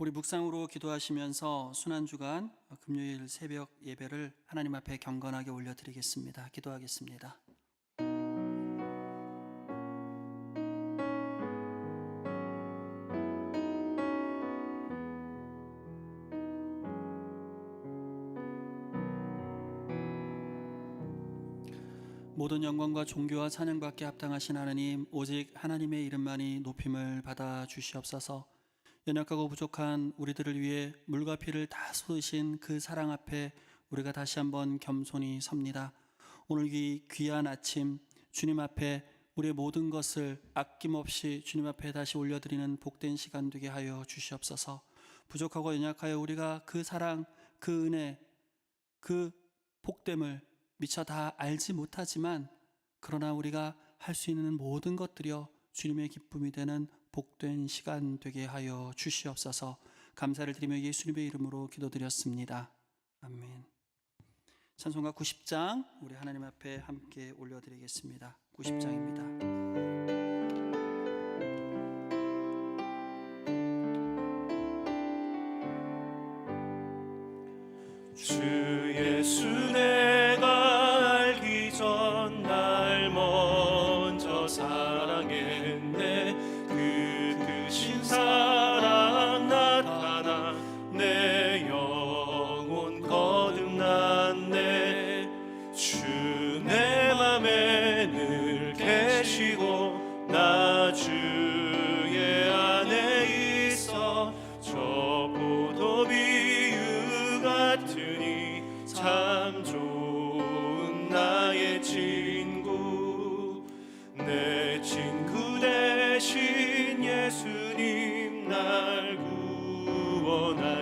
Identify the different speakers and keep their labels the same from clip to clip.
Speaker 1: 우리 묵상으로 기도하시면서 순환주간 금요일 새벽 예배를 하나님 앞에 경건하게 올려드리겠습니다. 기도하겠습니다. 모든 영광과 존귀와 찬양받게 합당하신 하나님, 오직 하나님의 이름만이 높임을 받아 주시옵소서. 연약하고 부족한 우리들을 위해 물과 피를 다 쏟으신 그 사랑 앞에 우리가 다시 한번 겸손히 섭니다. 오늘 이 귀한 아침 주님 앞에 우리의 모든 것을 아낌없이 주님 앞에 다시 올려드리는 복된 시간 되게 하여 주시옵소서. 부족하고 연약하여 우리가 그 사랑, 그 은혜, 그 복됨을 미처 다 알지 못하지만, 그러나 우리가 할 수 있는 모든 것들이여 주님의 기쁨이 되는 복된 시간 되게 하여 주시옵소서. 감사를 드리며 예수님의 이름으로 기도드렸습니다. 아멘. 찬송가 90장 우리 하나님 앞에 함께 올려드리겠습니다. 90장입니다.
Speaker 2: 주 예수 내가 알기 전 날 먼저 사랑했네. 그 크신 사랑 나타나 내 영혼 거듭났네. 주 내 맘에 늘 계시고 나 주의 안에 있어. 저 포도비유 같으니 참 좋은 나의 친구. 내 친구 대신 예수님 날 구원하시려고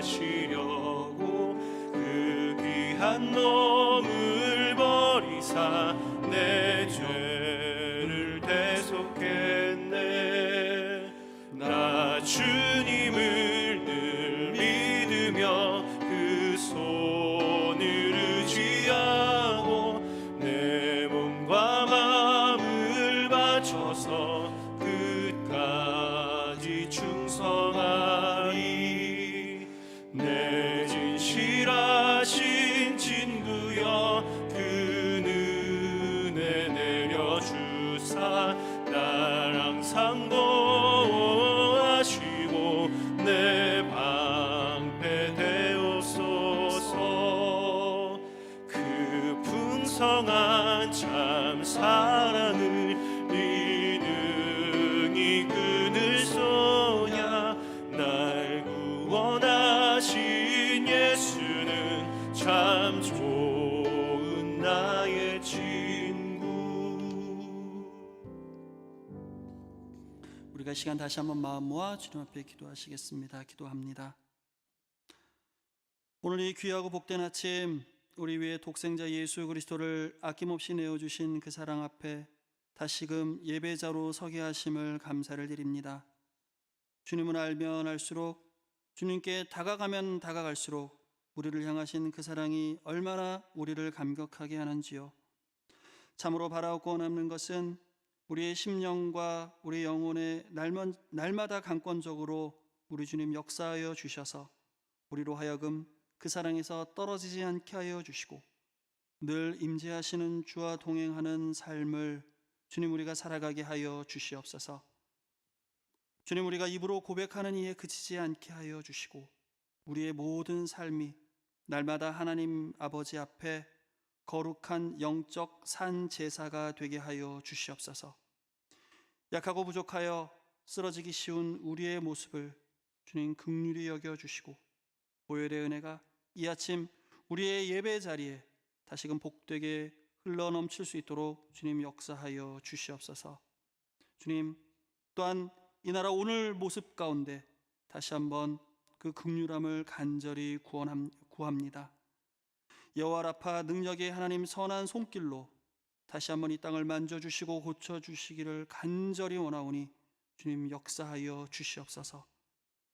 Speaker 2: 그 귀한 놈을 버리사 내 죄를 대속했네. 나 주님을 늘 믿으며 그 손을 의지하고 내 몸과 마음을 바쳐서 끝까지 충성하리. 내 진실하신 친구여 그 은혜 내려주사 날 항상 보호하시고 내 방패 되옵소서. 그 풍성한 참 사랑을 네 능히 끊을 소냐. 날 구원하신 예수는 참 좋은 나의 친구.
Speaker 1: 우리가 시간 다시 한번 마음 모아 주님 앞에 기도하시겠습니다. 기도합니다. 오늘 이 귀하고 복된 아침 우리 위해 독생자 예수 그리스도를 아낌없이 내어주신 그 사랑 앞에 다시금 예배자로 서게 하심을 감사를 드립니다. 주님을 알면 알수록, 주님께 다가가면 다가갈수록 우리를 향하신 그 사랑이 얼마나 우리를 감격하게 하는지요. 참으로 바라옵고 원하는 것은 우리의 심령과 우리 영혼에 날마다 강권적으로 우리 주님 역사하여 주셔서 우리로 하여금 그 사랑에서 떨어지지 않게 하여 주시고 늘 임재하시는 주와 동행하는 삶을 주님 우리가 살아가게 하여 주시옵소서. 주님, 우리가 입으로 고백하는 이에 그치지 않게 하여 주시고 우리의 모든 삶이 날마다 하나님 아버지 앞에 거룩한 영적 산 제사가 되게 하여 주시옵소서. 약하고 부족하여 쓰러지기 쉬운 우리의 모습을 주님 긍휼히 여겨 주시고 보혈의 은혜가 이 아침 우리의 예배 자리에 다시금 복되게 흘러넘칠 수 있도록 주님 역사하여 주시옵소서. 주님, 또한 이 나라 오늘 모습 가운데 다시 한번 그 긍휼함을 간절히 구합니다. 여호와 라파 능력의 하나님 선한 손길로 다시 한번 이 땅을 만져주시고 고쳐주시기를 간절히 원하오니 주님 역사하여 주시옵소서.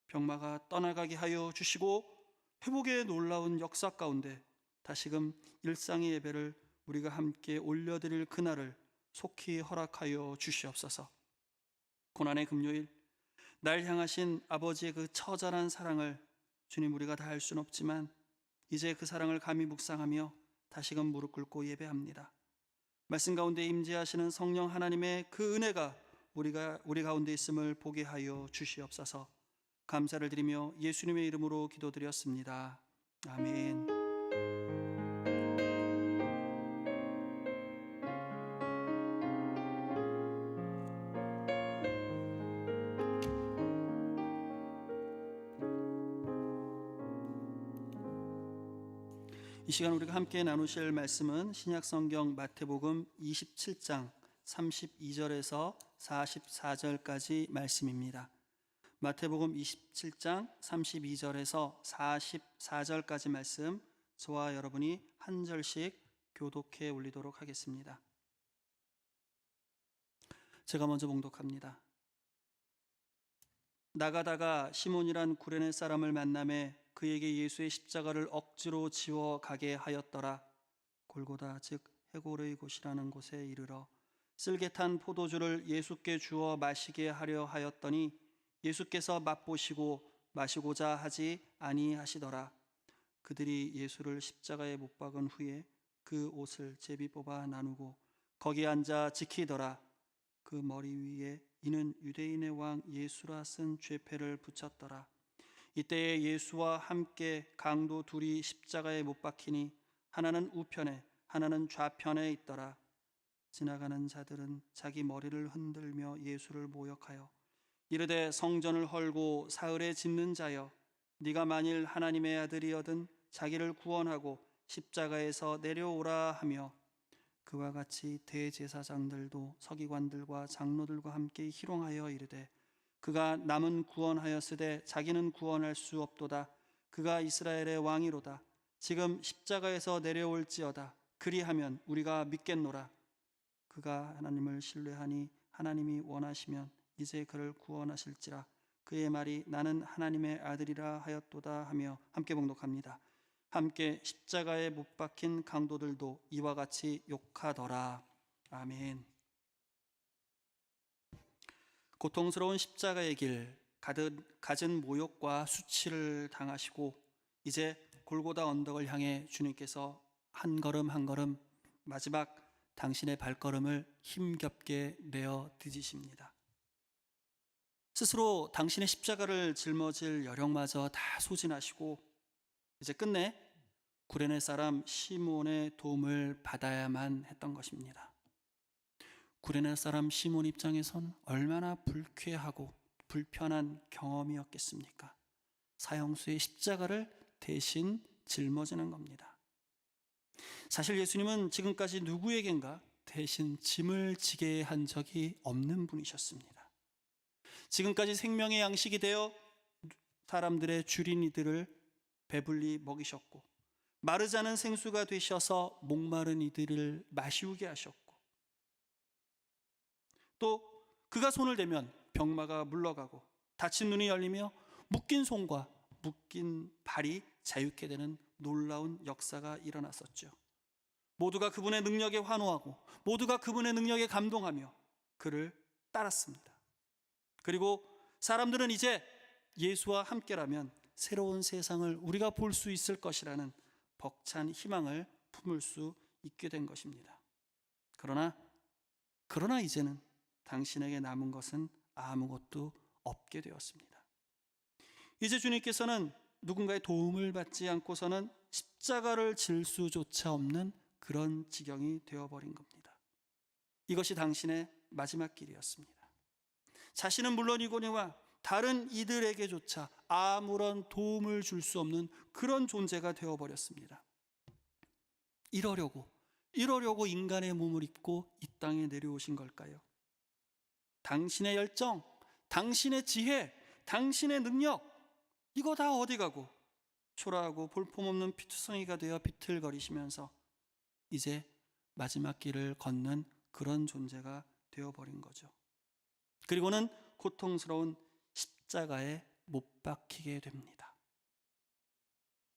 Speaker 1: 병마가 떠나가게 하여 주시고 회복의 놀라운 역사 가운데 다시금 일상의 예배를 우리가 함께 올려드릴 그날을 속히 허락하여 주시옵소서. 고난의 금요일, 날 향하신 아버지의 그 처절한 사랑을 주님 우리가 다 알 수는 없지만 이제 그 사랑을 감히 묵상하며 다시금 무릎 꿇고 예배합니다. 말씀 가운데 임재하시는 성령 하나님의 그 은혜가 우리 가운데 있음을 보게 하여 주시옵소서. 감사를 드리며 예수님의 이름으로 기도드렸습니다. 아멘. 이 시간 우리가 함께 나누실 말씀은 신약성경 마태복음 27장 32절에서 44절까지 말씀입니다. 마태복음 27장 32절에서 44절까지 말씀, 저와 여러분이 한 절씩 교독해 올리도록 하겠습니다. 제가 먼저 봉독합니다. 나가다가 시몬이란 구레네 사람을 만나매 그에게 예수의 십자가를 억지로 지워 가게 하였더라. 골고다 즉 해골의 곳이라는 곳에 이르러 쓸개 탄 포도주를 예수께 주어 마시게 하려 하였더니 예수께서 맛보시고 마시고자 하지 아니하시더라. 그들이 예수를 십자가에 못 박은 후에 그 옷을 제비 뽑아 나누고 거기 앉아 지키더라. 그 머리 위에 이는 유대인의 왕 예수라 쓴 죄패를 붙였더라. 이때에 예수와 함께 강도 둘이 십자가에 못 박히니 하나는 우편에 하나는 좌편에 있더라. 지나가는 자들은 자기 머리를 흔들며 예수를 모욕하여 이르되 성전을 헐고 사흘에 짓는 자여, 네가 만일 하나님의 아들이여든 자기를 구원하고 십자가에서 내려오라 하며 그와 같이 대제사장들도 서기관들과 장로들과 함께 희롱하여 이르되 그가 남은 구원하였으되 자기는 구원할 수 없도다. 그가 이스라엘의 왕이로다. 지금 십자가에서 내려올지어다. 그리하면 우리가 믿겠노라. 그가 하나님을 신뢰하니 하나님이 원하시면 이제 그를 구원하실지라. 그의 말이 나는 하나님의 아들이라 하였도다 하며 함께 봉독합니다. 함께 십자가에 못 박힌 강도들도 이와 같이 욕하더라. 아멘. 고통스러운 십자가의 길, 갖은 모욕과 수치를 당하시고 이제 골고다 언덕을 향해 주님께서 한 걸음 한 걸음 마지막 당신의 발걸음을 힘겹게 내어 디디십니다. 스스로 당신의 십자가를 짊어질 여력마저 다 소진하시고 이제 끝내 구레네 사람 시몬의 도움을 받아야만 했던 것입니다. 구레네 사람 시몬 입장에선 얼마나 불쾌하고 불편한 경험이었겠습니까? 사형수의 십자가를 대신 짊어지는 겁니다. 사실 예수님은 지금까지 누구에겐가 대신 짐을 지게 한 적이 없는 분이셨습니다. 지금까지 생명의 양식이 되어 사람들의 줄인 이들을 배불리 먹이셨고 마르지 않은 생수가 되셔서 목마른 이들을 마시우게 하셨고 또 그가 손을 대면 병마가 물러가고 다친 눈이 열리며 묶인 손과 묶인 발이 자유케 되는 놀라운 역사가 일어났었죠. 모두가 그분의 능력에 환호하고 모두가 그분의 능력에 감동하며 그를 따랐습니다. 그리고 사람들은 이제 예수와 함께라면 새로운 세상을 우리가 볼 수 있을 것이라는 벅찬 희망을 품을 수 있게 된 것입니다. 그러나 이제는 당신에게 남은 것은 아무것도 없게 되었습니다. 이제 주님께서는 누군가의 도움을 받지 않고서는 십자가를 질 수조차 없는 그런 지경이 되어버린 겁니다. 이것이 당신의 마지막 길이었습니다. 자신은 물론이거니와 다른 이들에게조차 아무런 도움을 줄 수 없는 그런 존재가 되어버렸습니다. 이러려고 인간의 몸을 입고 이 땅에 내려오신 걸까요? 당신의 열정, 당신의 지혜, 당신의 능력, 이거 다 어디 가고 초라하고 볼품없는 피투성이가 되어 비틀거리시면서 이제 마지막 길을 걷는 그런 존재가 되어버린 거죠. 그리고는 고통스러운 십자가에 못 박히게 됩니다.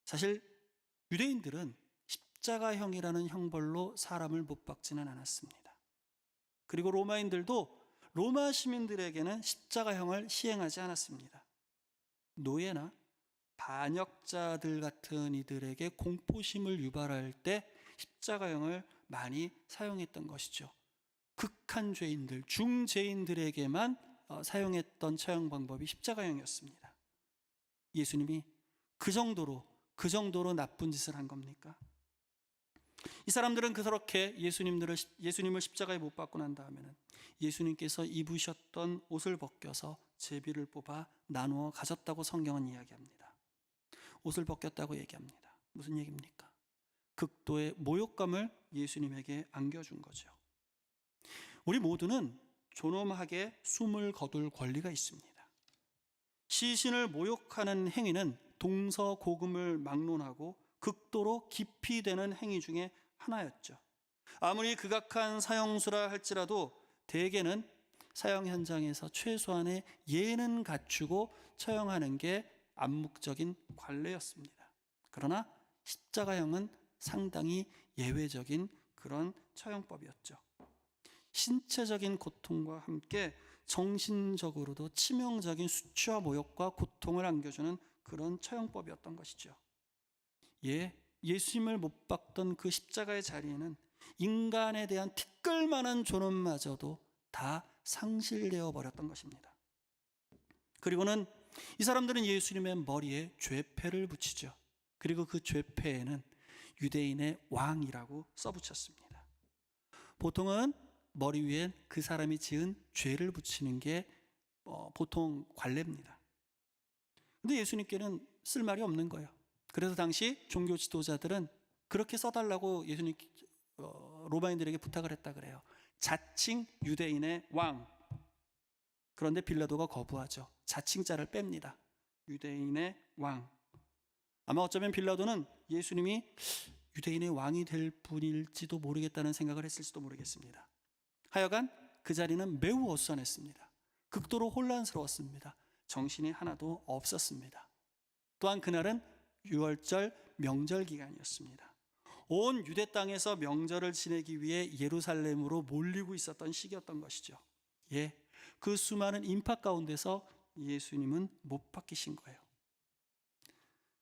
Speaker 1: 사실 유대인들은 십자가형이라는 형벌로 사람을 못 박지는 않았습니다. 그리고 로마인들도 로마 시민들에게는 십자가형을 시행하지 않았습니다. 노예나 반역자들 같은 이들에게 공포심을 유발할 때 십자가형을 많이 사용했던 것이죠. 극한 죄인들, 중죄인들에게만 사용했던 처형 방법이 십자가형이었습니다. 예수님이 그 정도로 나쁜 짓을 한 겁니까? 이 사람들은 그렇게 예수님을 십자가에 못 박고 난 다음에는 예수님께서 입으셨던 옷을 벗겨서 제비를 뽑아 나누어 가졌다고 성경은 이야기합니다. 옷을 벗겼다고 얘기합니다. 무슨 얘기입니까? 극도의 모욕감을 예수님에게 안겨준 거죠. 우리 모두는 존엄하게 숨을 거둘 권리가 있습니다. 시신을 모욕하는 행위는 동서고금을 막론하고 극도로 깊이 되는 행위 중에 하나였죠. 아무리 극악한 사형수라 할지라도 대개는 사형 현장에서 최소한의 예는 갖추고 처형하는 게 암묵적인 관례였습니다. 그러나 십자가형은 상당히 예외적인 그런 처형법이었죠. 신체적인 고통과 함께 정신적으로도 치명적인 수치와 모욕과 고통을 안겨주는 그런 처형법이었던 것이죠. 예수님을 못 박던 그 십자가의 자리에는 인간에 대한 티끌만한 존엄마저도 다 상실되어 버렸던 것입니다. 그리고는 이 사람들은 예수님의 머리에 죄패를 붙이죠. 그리고 그 죄패에는 유대인의 왕이라고 써붙였습니다. 보통은 머리 위엔 그 사람이 지은 죄를 붙이는 게 보통 관례입니다. 근데 예수님께는 쓸 말이 없는 거예요. 그래서 당시 종교 지도자들은 그렇게 써달라고 예수님 로마인들에게 부탁을 했다 그래요. 자칭 유대인의 왕. 그런데 빌라도가 거부하죠. 자칭자를 뺍니다. 유대인의 왕. 아마 어쩌면 빌라도는 예수님이 유대인의 왕이 될 분일지도 모르겠다는 생각을 했을지도 모르겠습니다. 하여간 그 자리는 매우 어수선했습니다. 극도로 혼란스러웠습니다. 정신이 하나도 없었습니다. 또한 그날은 유월절 명절 기간이었습니다. 온 유대 땅에서 명절을 지내기 위해 예루살렘으로 몰리고 있었던 시기였던 것이죠. 그 수많은 인파 가운데서 예수님은 못 박히신 거예요.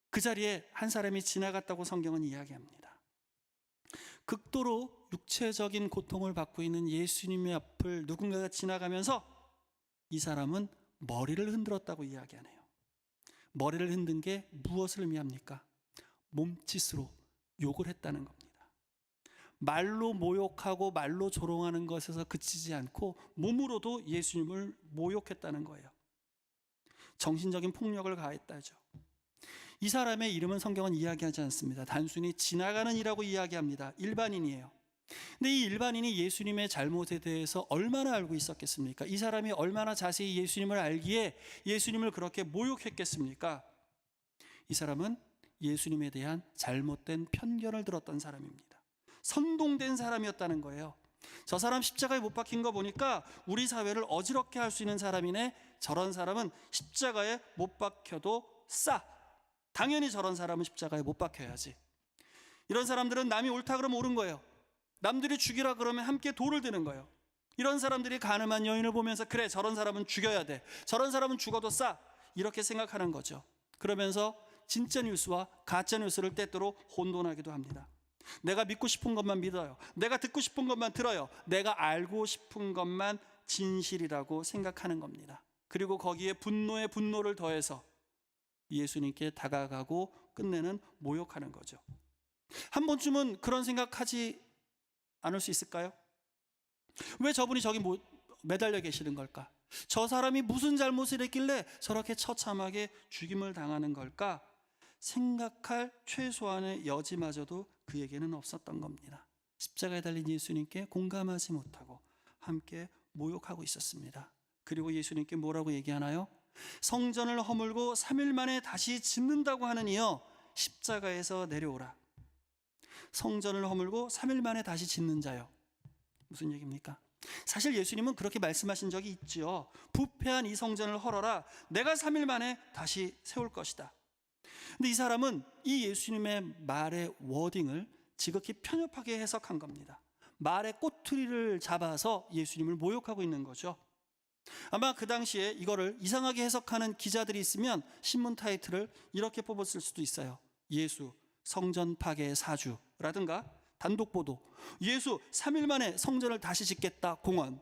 Speaker 1: 그 자리에 한 사람이 지나갔다고 성경은 이야기합니다. 극도로 육체적인 고통을 받고 있는 예수님의 앞을 누군가가 지나가면서 이 사람은 머리를 흔들었다고 이야기하네요. 머리를 흔든 게 무엇을 의미합니까? 몸짓으로 욕을 했다는 겁니다. 말로 모욕하고 말로 조롱하는 것에서 그치지 않고 몸으로도 예수님을 모욕했다는 거예요. 정신적인 폭력을 가했다죠. 이 사람의 이름은 성경은 이야기하지 않습니다. 단순히 지나가는 이라고 이야기합니다. 일반인이에요. 근데 이 일반인이 예수님의 잘못에 대해서 얼마나 알고 있었겠습니까? 이 사람이 얼마나 자세히 예수님을 알기에 예수님을 그렇게 모욕했겠습니까? 이 사람은 예수님에 대한 잘못된 편견을 들었던 사람입니다. 선동된 사람이었다는 거예요. 저 사람 십자가에 못 박힌 거 보니까 우리 사회를 어지럽게 할 수 있는 사람이네. 저런 사람은 십자가에 못 박혀도 싸. 당연히 저런 사람은 십자가에 못 박혀야지. 이런 사람들은 남이 옳다 그러면 옳은 거예요. 남들이 죽이라 그러면 함께 돌을 드는 거예요. 이런 사람들이 가늠한 여인을 보면서 그래, 저런 사람은 죽여야 돼. 저런 사람은 죽어도 싸. 이렇게 생각하는 거죠. 그러면서 진짜 뉴스와 가짜 뉴스를 때때로 혼돈하기도 합니다. 내가 믿고 싶은 것만 믿어요. 내가 듣고 싶은 것만 들어요. 내가 알고 싶은 것만 진실이라고 생각하는 겁니다. 그리고 거기에 분노에 분노를 더해서 예수님께 다가가고 끝내는 모욕하는 거죠. 한 번쯤은 그런 생각하지 않을 수 있을까요? 왜 저분이 저기 매달려 계시는 걸까? 저 사람이 무슨 잘못을 했길래 저렇게 처참하게 죽임을 당하는 걸까? 생각할 최소한의 여지마저도 그에게는 없었던 겁니다. 십자가에 달린 예수님께 공감하지 못하고 함께 모욕하고 있었습니다. 그리고 예수님께 뭐라고 얘기하나요? 성전을 허물고 3일 만에 다시 짓는다고 하느니여 십자가에서 내려오라. 성전을 허물고 3일 만에 다시 짓는 자요. 무슨 얘기입니까? 사실 예수님은 그렇게 말씀하신 적이 있죠. 부패한 이 성전을 헐어라. 내가 3일 만에 다시 세울 것이다. 근데 이 사람은 이 예수님의 말의 워딩을 지극히 편협하게 해석한 겁니다. 말의 꼬투리를 잡아서 예수님을 모욕하고 있는 거죠. 아마 그 당시에 이거를 이상하게 해석하는 기자들이 있으면 신문 타이틀을 이렇게 뽑았을 수도 있어요. 예수 성전 파괴의 사주라든가 단독 보도, 예수 3일 만에 성전을 다시 짓겠다 공언.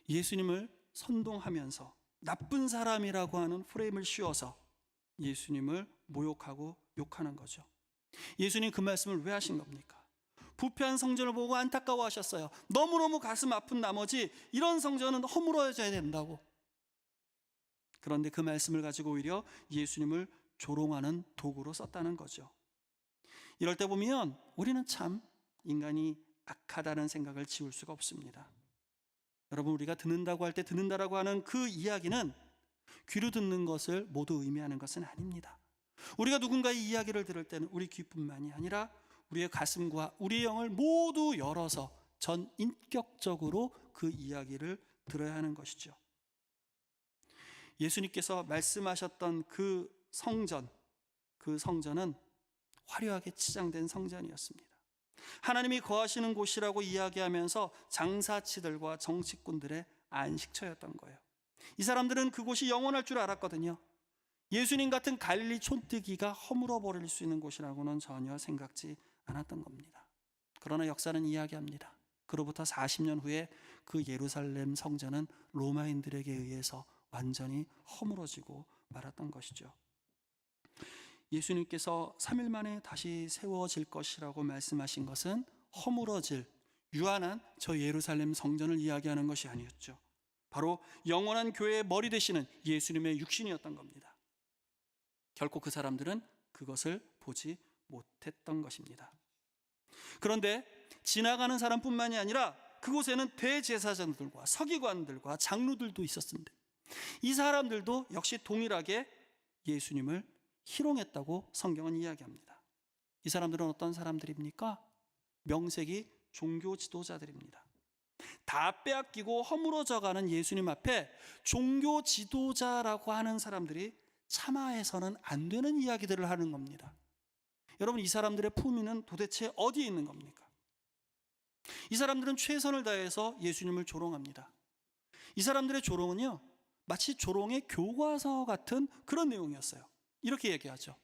Speaker 1: 예수님을 선동하면서 나쁜 사람이라고 하는 프레임을 씌워서 예수님을 모욕하고 욕하는 거죠. 예수님 그 말씀을 왜 하신 겁니까? 부패한 성전을 보고 안타까워하셨어요. 너무너무 가슴 아픈 나머지 이런 성전은 허물어져야 된다고. 그런데 그 말씀을 가지고 오히려 예수님을 조롱하는 도구로 썼다는 거죠. 이럴 때 보면 우리는 참 인간이 악하다는 생각을 지울 수가 없습니다. 여러분, 우리가 듣는다고 할 때 듣는다라고 하는 그 이야기는 귀로 듣는 것을 모두 의미하는 것은 아닙니다. 우리가 누군가의 이야기를 들을 때는 우리 귀뿐만이 아니라 우리의 가슴과 우리의 영을 모두 열어서 전 인격적으로 그 이야기를 들어야 하는 것이죠. 예수님께서 말씀하셨던 그 성전은 화려하게 치장된 성전이었습니다. 하나님이 거하시는 곳이라고 이야기하면서 장사치들과 정치꾼들의 안식처였던 거예요. 이 사람들은 그곳이 영원할 줄 알았거든요. 예수님 같은 갈릴리 촌뜨기가 허물어버릴 수 있는 곳이라고는 전혀 생각지 않았던 겁니다. 그러나 역사는 이야기합니다. 그로부터 40년 후에 그 예루살렘 성전은 로마인들에게 의해서 완전히 허물어지고 말았던 것이죠. 예수님께서 3일 만에 다시 세워질 것이라고 말씀하신 것은 허물어질 유한한 저 예루살렘 성전을 이야기하는 것이 아니었죠. 바로 영원한 교회의 머리 되시는 예수님의 육신이었던 겁니다. 결코 그 사람들은 그것을 보지 못했던 것입니다. 그런데 지나가는 사람뿐만이 아니라 그곳에는 대제사장들과 서기관들과 장로들도 있었습니다. 이 사람들도 역시 동일하게 예수님을 희롱했다고 성경은 이야기합니다. 이 사람들은 어떤 사람들입니까? 명색이 종교 지도자들입니다. 다 빼앗기고 허물어져가는 예수님 앞에 종교 지도자라고 하는 사람들이 참아해서는 안 되는 이야기들을 하는 겁니다. 여러분, 이 사람들의 품위는 도대체 어디에 있는 겁니까? 이 사람들은 최선을 다해서 예수님을 조롱합니다. 이 사람들의 조롱은요, 마치 조롱의 교과서 같은 그런 내용이었어요. 이렇게 얘기하죠.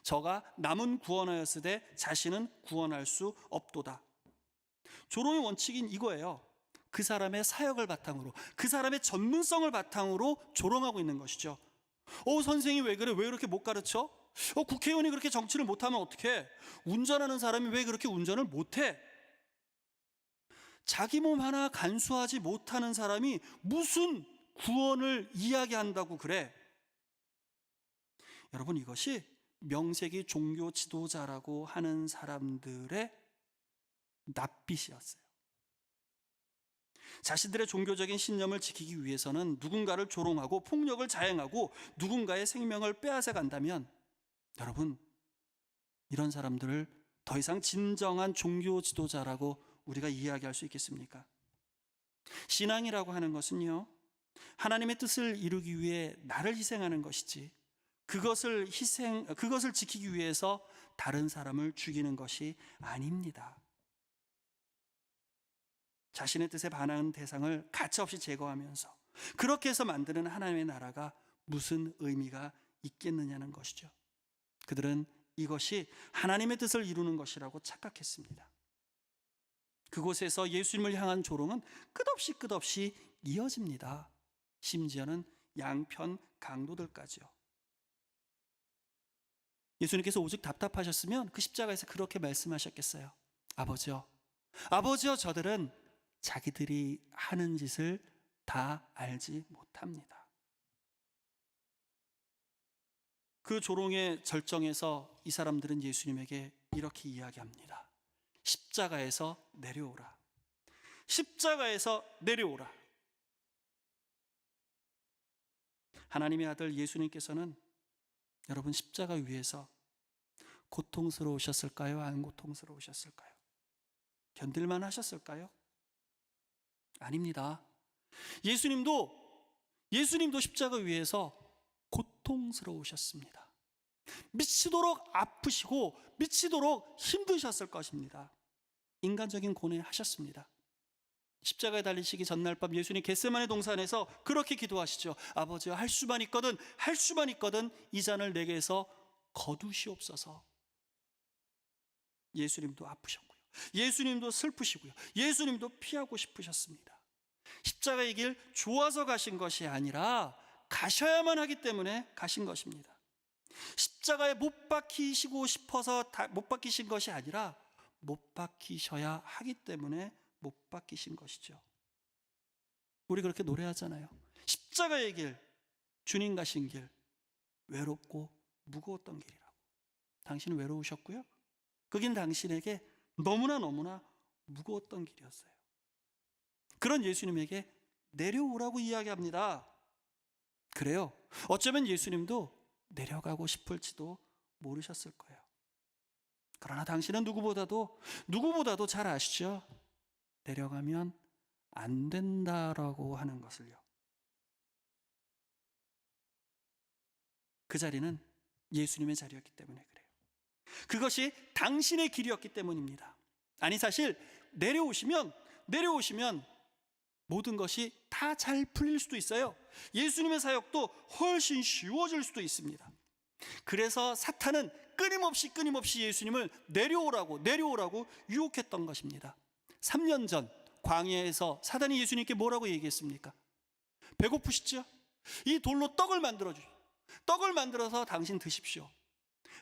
Speaker 1: 저가 남은 구원하였으되 자신은 구원할 수 없도다. 조롱의 원칙인 이거예요. 그 사람의 사역을 바탕으로, 그 사람의 전문성을 바탕으로 조롱하고 있는 것이죠. 선생이 왜 그래? 왜 그렇게 못 가르쳐? 국회의원이 그렇게 정치를 못하면 어떡해? 운전하는 사람이 왜 그렇게 운전을 못해? 자기 몸 하나 간수하지 못하는 사람이 무슨 구원을 이야기한다고 그래? 여러분, 이것이 명색이 종교 지도자라고 하는 사람들의 낯빛이었어요. 자신들의 종교적인 신념을 지키기 위해서는 누군가를 조롱하고 폭력을 자행하고 누군가의 생명을 빼앗아 간다면, 여러분, 이런 사람들을 더 이상 진정한 종교 지도자라고 우리가 이야기할 수 있겠습니까? 신앙이라고 하는 것은요, 하나님의 뜻을 이루기 위해 나를 희생하는 것이지, 그것을 지키기 위해서 다른 사람을 죽이는 것이 아닙니다. 자신의 뜻에 반하는 대상을 가차없이 제거하면서 그렇게 해서 만드는 하나님의 나라가 무슨 의미가 있겠느냐는 것이죠. 그들은 이것이 하나님의 뜻을 이루는 것이라고 착각했습니다. 그곳에서 예수님을 향한 조롱은 끝없이 이어집니다. 심지어는 양편 강도들까지요. 예수님께서 오직 답답하셨으면 그 십자가에서 그렇게 말씀하셨겠어요. 아버지요, 저들은 자기들이 하는 짓을 다 알지 못합니다. 그 조롱의 절정에서 이 사람들은 예수님에게 이렇게 이야기합니다. 십자가에서 내려오라. 십자가에서 내려오라. 하나님의 아들 예수님께서는 여러분, 십자가 위에서 고통스러우셨을까요? 안 고통스러우셨을까요? 견딜만 하셨을까요? 아닙니다. 예수님도 십자가 위에서 고통스러우셨습니다. 미치도록 아프시고 미치도록 힘드셨을 것입니다. 인간적인 고뇌하셨습니다. 십자가에 달리시기 전날 밤 예수님 겟세마네 동산에서 그렇게 기도하시죠. 아버지여, 할 수만 있거든 이 잔을 내게서 거두시옵소서. 예수님도 아프셨고요, 예수님도 슬프시고요, 예수님도 피하고 싶으셨습니다. 십자가의 길 좋아서 가신 것이 아니라 가셔야만 하기 때문에 가신 것입니다. 십자가에 못 박히시고 싶어서 못 박히신 것이 아니라 못 박히셔야 하기 때문에 못 박히신 것이죠. 우리 그렇게 노래하잖아요. 십자가의 길, 주님 가신 길, 외롭고 무거웠던 길이라고. 당신은 외로우셨고요, 그긴 당신에게 너무나 무거웠던 길이었어요. 그런 예수님에게 내려오라고 이야기합니다. 그래요, 어쩌면 예수님도 내려가고 싶을지도 모르셨을 거예요. 그러나 당신은 누구보다도 잘 아시죠? 내려가면 안 된다라고 하는 것을요. 그 자리는 예수님의 자리였기 때문에 그래요. 그것이 당신의 길이었기 때문입니다. 아니, 사실 내려오시면 모든 것이 다 잘 풀릴 수도 있어요. 예수님의 사역도 훨씬 쉬워질 수도 있습니다. 그래서 사탄은 끊임없이 예수님을 내려오라고 유혹했던 것입니다. 3년 전 광야에서 사단이 예수님께 뭐라고 얘기했습니까? 배고프시죠? 이 돌로 떡을 만들어서 당신 드십시오.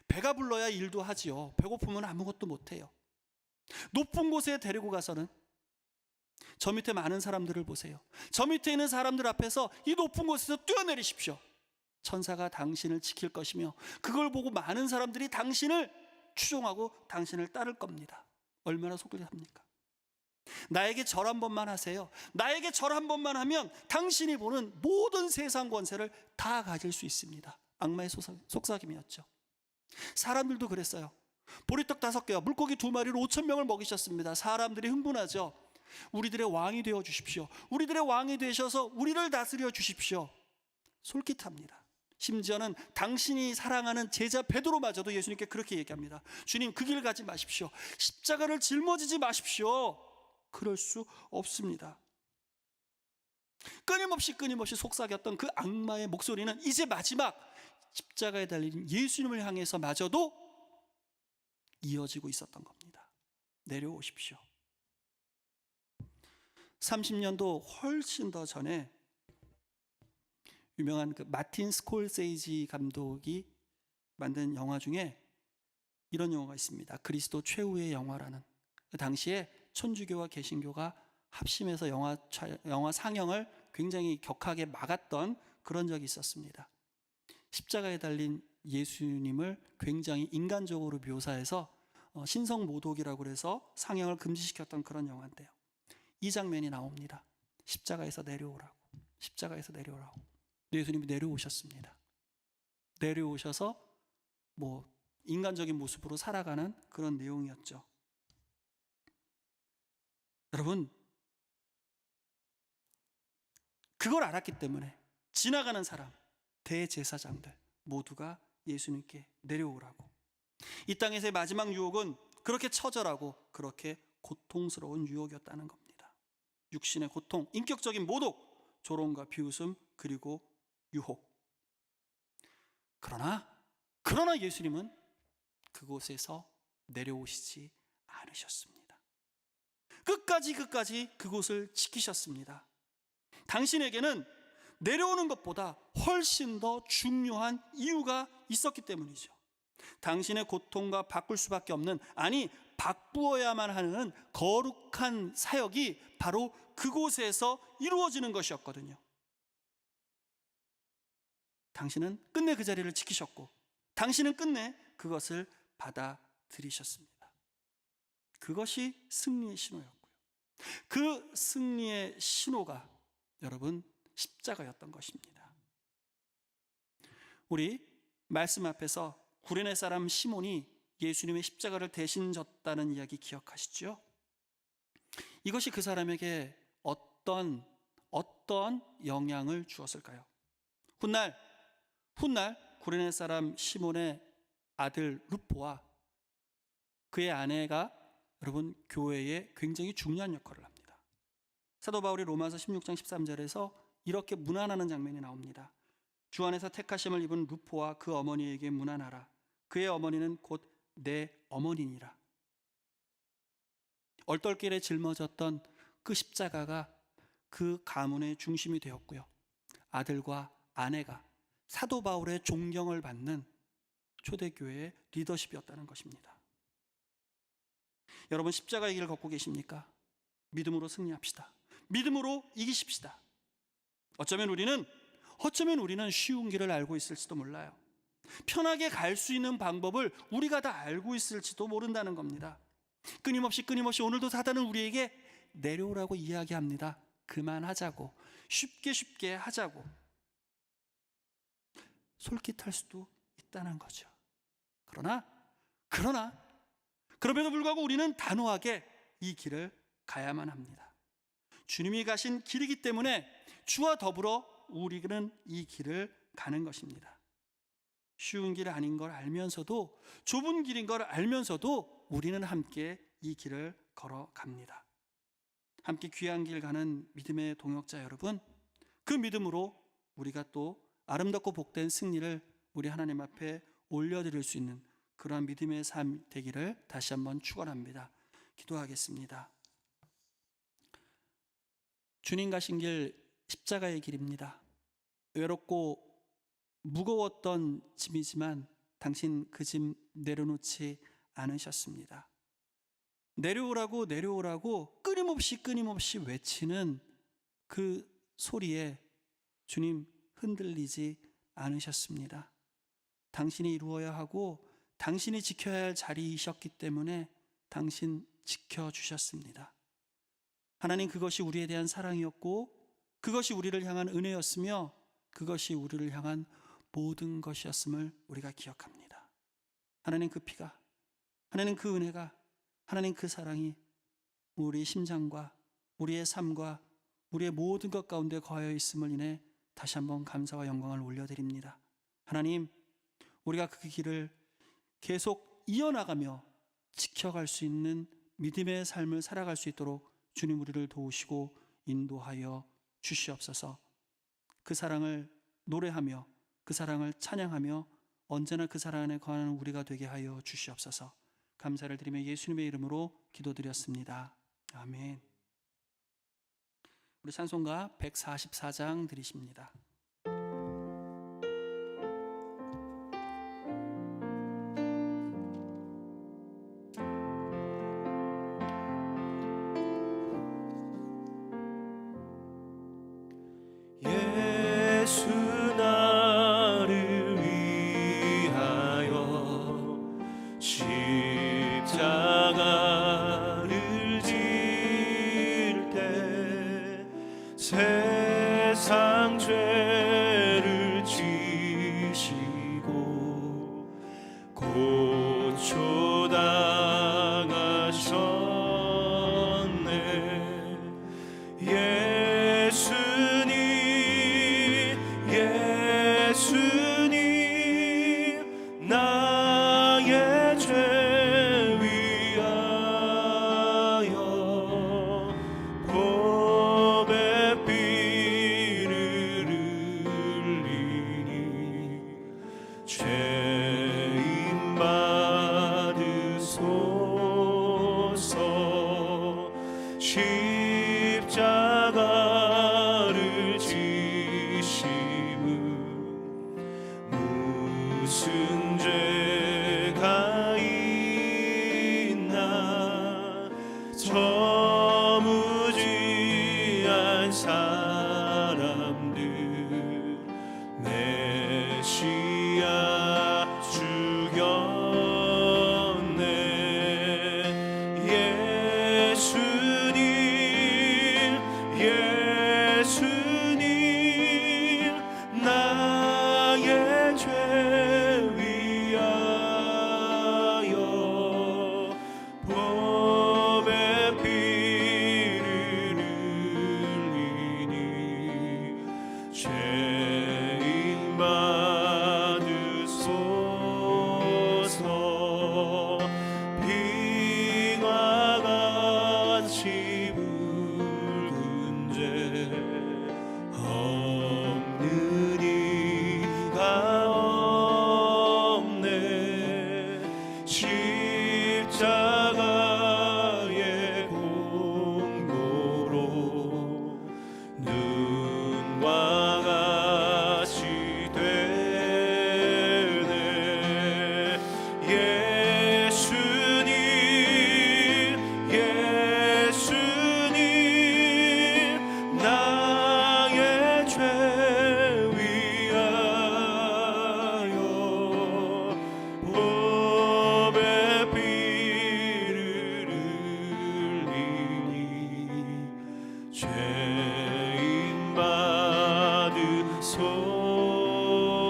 Speaker 1: 배가 불러야 일도 하지요. 배고프면 아무것도 못해요. 높은 곳에 데리고 가서는 저 밑에 많은 사람들을 보세요. 저 밑에 있는 사람들 앞에서 이 높은 곳에서 뛰어내리십시오. 천사가 당신을 지킬 것이며 그걸 보고 많은 사람들이 당신을 추종하고 당신을 따를 겁니다. 얼마나 속을 삽니까? 나에게 절 한 번만 하세요. 나에게 절 한 번만 하면 당신이 보는 모든 세상 권세를 다 가질 수 있습니다. 악마의 속삭임이었죠. 사람들도 그랬어요. 보리떡 5개와 물고기 2마리로 5,000명을 먹이셨습니다. 사람들이 흥분하죠. 우리들의 왕이 되어 주십시오. 우리들의 왕이 되셔서 우리를 다스려 주십시오. 솔깃합니다. 심지어는 당신이 사랑하는 제자 베드로마저도 예수님께 그렇게 얘기합니다. 주님, 그 길 가지 마십시오. 십자가를 짊어지지 마십시오. 그럴 수 없습니다. 끊임없이 속삭였던 그 악마의 목소리는 이제 마지막 십자가에 달린 예수님을 향해서 마저도 이어지고 있었던 겁니다. 내려오십시오. 30년도 훨씬 더 전에 유명한 그 마틴 스콜세이지 감독이 만든 영화 중에 이런 영화가 있습니다. 그리스도 최후의 영화라는. 그 당시에 천주교와 개신교가 합심해서 영화 상영을 굉장히 격하게 막았던 그런 적이 있었습니다. 십자가에 달린 예수님을 굉장히 인간적으로 묘사해서 신성모독이라고 해서 상영을 금지시켰던 그런 영화인데요. 이 장면이 나옵니다. 십자가에서 내려오라고. 예수님이 내려오셨습니다. 내려오셔서 인간적인 모습으로 살아가는 그런 내용이었죠. 여러분, 그걸 알았기 때문에 지나가는 사람, 대제사장들 모두가 예수님께 내려오라고. 이 땅에서의 마지막 유혹은 그렇게 처절하고 그렇게 고통스러운 유혹이었다는 겁니다. 육신의 고통, 인격적인 모독, 조롱과 비웃음, 그리고 유혹. 그러나 예수님은 그곳에서 내려오시지 않으셨습니다. 끝까지 그곳을 지키셨습니다. 당신에게는 내려오는 것보다 훨씬 더 중요한 이유가 있었기 때문이죠. 당신의 고통과 바꿀 수밖에 없는, 아니 바꾸어야만 하는 거룩한 사역이 바로 그곳에서 이루어지는 것이었거든요. 당신은 끝내 그 자리를 지키셨고 당신은 끝내 그것을 받아들이셨습니다. 그것이 승리의 신호였고요. 그 승리의 신호가 여러분 십자가였던 것입니다. 우리 말씀 앞에서 구레네 사람 시몬이 예수님의 십자가를 대신 졌다는 이야기 기억하시죠? 이것이 그 사람에게 어떤 영향을 주었을까요? 훗날 구레네 사람 시몬의 아들 루포와 그의 아내가 여러분 교회에 굉장히 중요한 역할을 합니다. 사도 바울이 로마서 16장 13절에서 이렇게 문안하는 장면이 나옵니다. 주 안에서 택하심을 입은 루포와 그 어머니에게 문안하라. 그의 어머니는 곧 내 어머니니라. 얼떨결에 짊어졌던 그 십자가가 그 가문의 중심이 되었고요. 아들과 아내가 사도 바울의 존경을 받는 초대교회의 리더십이었다는 것입니다. 여러분, 십자가의 길을 걷고 계십니까? 믿음으로 승리합시다. 믿음으로 이기십시다. 어쩌면 우리는 쉬운 길을 알고 있을지도 몰라요. 편하게 갈 수 있는 방법을 우리가 다 알고 있을지도 모른다는 겁니다. 끊임없이 오늘도 사단은 우리에게 내려오라고 이야기합니다. 그만하자고, 쉽게 하자고. 솔깃할 수도 있다는 거죠. 그럼에도 불구하고 우리는 단호하게 이 길을 가야만 합니다. 주님이 가신 길이기 때문에 주와 더불어 우리는 이 길을 가는 것입니다. 쉬운 길 아닌 걸 알면서도, 좁은 길인 걸 알면서도 우리는 함께 이 길을 걸어갑니다. 함께 귀한 길 가는 믿음의 동역자 여러분, 그 믿음으로 우리가 또 아름답고 복된 승리를 우리 하나님 앞에 올려드릴 수 있는 그러한 믿음의 삶 되기를 다시 한번 축원합니다. 기도하겠습니다. 주님 가신 길, 십자가의 길입니다. 외롭고 무거웠던 짐이지만 당신 그 짐 내려놓지 않으셨습니다. 내려오라고 끊임없이 외치는 그 소리에 주님 흔들리지 않으셨습니다. 당신이 이루어야 하고 당신이 지켜야 할 자리이셨기 때문에 당신 지켜주셨습니다. 하나님, 그것이 우리에 대한 사랑이었고 그것이 우리를 향한 은혜였으며 그것이 우리를 향한 모든 것이었음을 우리가 기억합니다. 하나님, 그 피가, 하나님 그 은혜가, 하나님 그 사랑이 우리 심장과 우리의 삶과 우리의 모든 것 가운데 거하여 있음을 인해 다시 한번 감사와 영광을 올려드립니다. 하나님, 우리가 그 길을 계속 이어나가며 지켜갈 수 있는 믿음의 삶을 살아갈 수 있도록 주님 우리를 도우시고 인도하여 주시옵소서. 그 사랑을 노래하며 그 사랑을 찬양하며 언제나 그 사랑 안에 거하는 우리가 되게 하여 주시옵소서. 감사를 드리며 예수님의 이름으로 기도드렸습니다. 아멘. 우리 찬송가 144장 드리십니다.
Speaker 2: 예수 나를 위하여 십자가를 질 때 세상 죄를 지시고 고초당하셨네. 예수님 나의 죄 위하여 보배 피를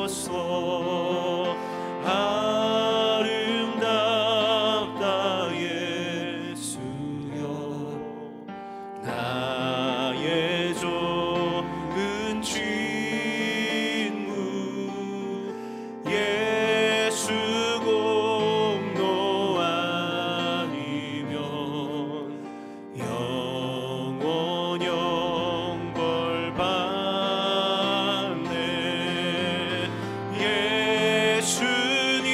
Speaker 2: 주소서. 아름답다 예수여. 나의 좋은 친구 예수 공로 아니면 영원 영벌 받네. 예수님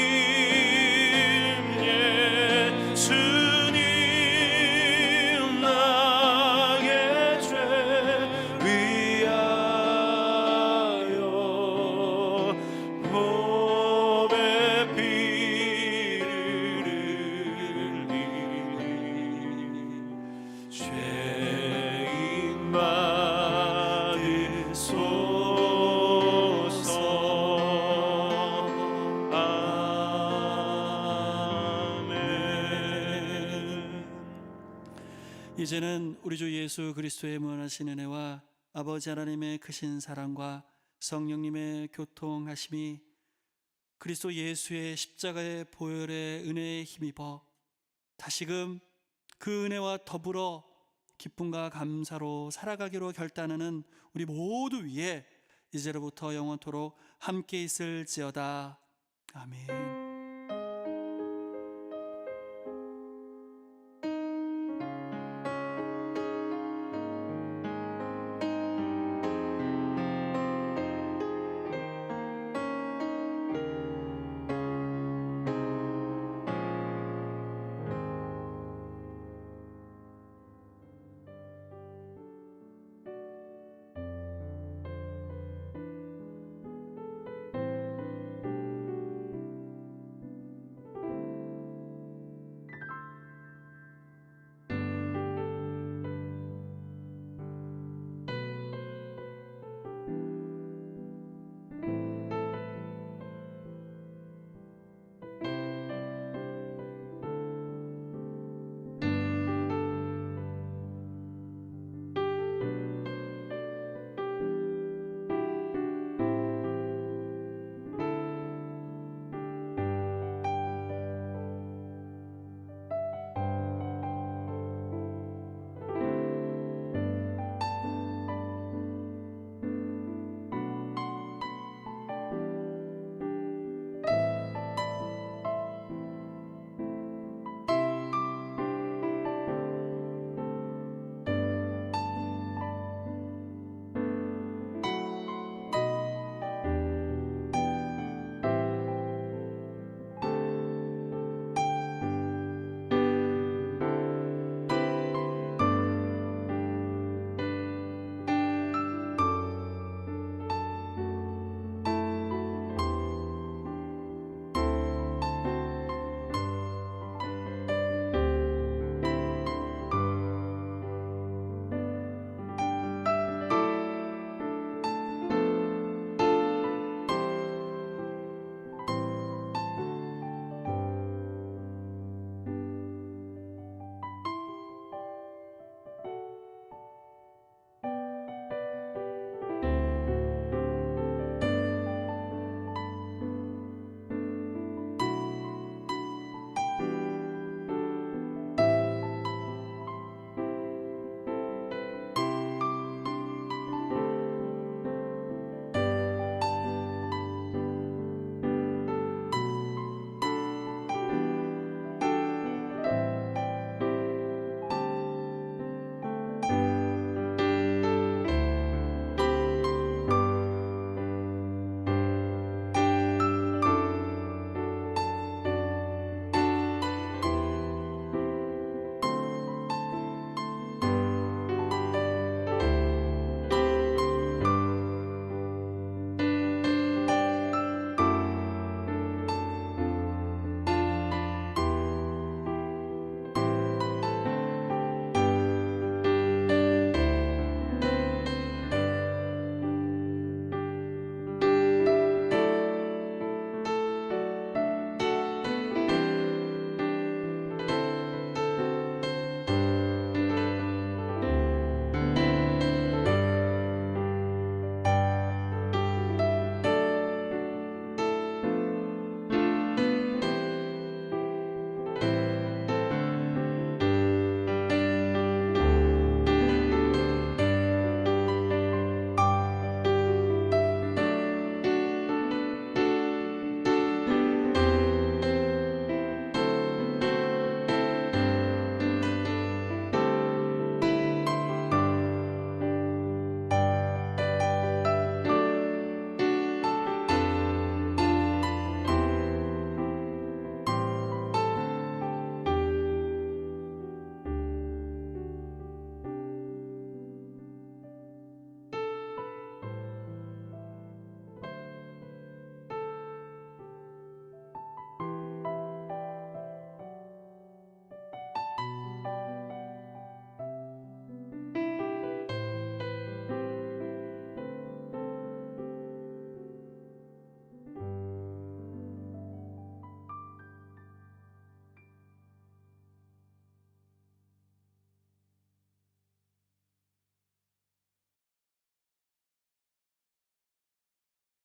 Speaker 2: 나의 죄 위하여 몸에 피를 흘리니 죄인 받으소서. 아멘.
Speaker 1: 이제는 우리 주 예수 그리스도의 무한하신 은혜와 아버지 하나님의 크신 사랑과 성령님의 교통하심이 그리스도 예수의 십자가의 보혈의 은혜에 힘입어 다시금 그 은혜와 더불어 기쁨과 감사로 살아가기로 결단하는 우리 모두 위에 이제로부터 영원토록 함께 있을지어다. 아멘.